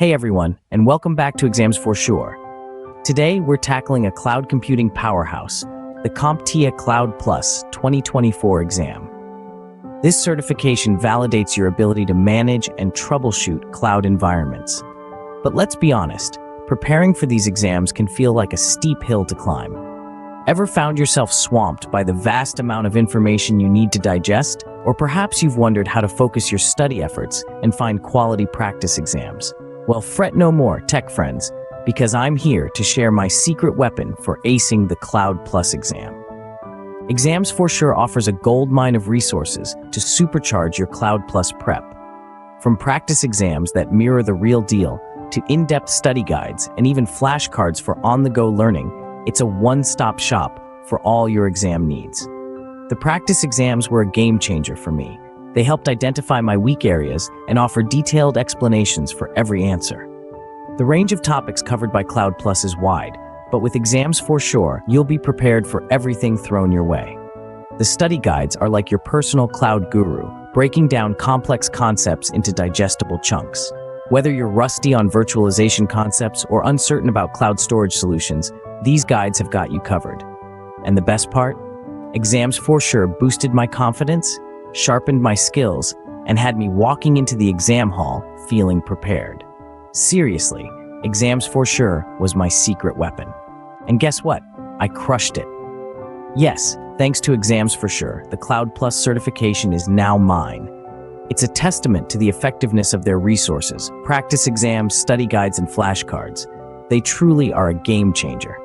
Hey everyone, and welcome back to Exams for Sure. Today, we're tackling a cloud computing powerhouse, the CompTIA Cloud Plus 2024 exam. This certification validates your ability to manage and troubleshoot cloud environments. But let's be honest, preparing for these exams can feel like a steep hill to climb. Ever found yourself swamped by the vast amount of information you need to digest? Or perhaps you've wondered how to focus your study efforts and find quality practice exams. Well, fret no more, tech friends, because I'm here to share my secret weapon for acing the Cloud Plus exam. Exams for Sure offers a goldmine of resources to supercharge your Cloud Plus prep. From practice exams that mirror the real deal, to in-depth study guides and even flashcards for on-the-go learning, it's a one-stop shop for all your exam needs. The practice exams were a game changer for me. They helped identify my weak areas and offer detailed explanations for every answer. The range of topics covered by Cloud Plus is wide, but with Exams for Sure, you'll be prepared for everything thrown your way. The study guides are like your personal cloud guru, breaking down complex concepts into digestible chunks. Whether you're rusty on virtualization concepts or uncertain about cloud storage solutions, these guides have got you covered. And the best part? Exams for Sure boosted my confidence, sharpened my skills, and had me walking into the exam hall feeling prepared. Seriously, Exams for Sure was my secret weapon. And guess what? I crushed it. Yes, thanks to Exams for Sure, the Cloud Plus certification is now mine. It's a testament to the effectiveness of their resources, practice exams, study guides, and flashcards. They truly are a game changer.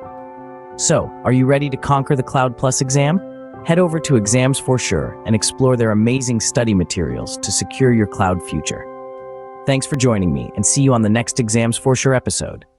So, are you ready to conquer the Cloud Plus exam? Head over to Exams for Sure and explore their amazing study materials to secure your cloud future. Thanks for joining me, and see you on the next Exams for Sure episode.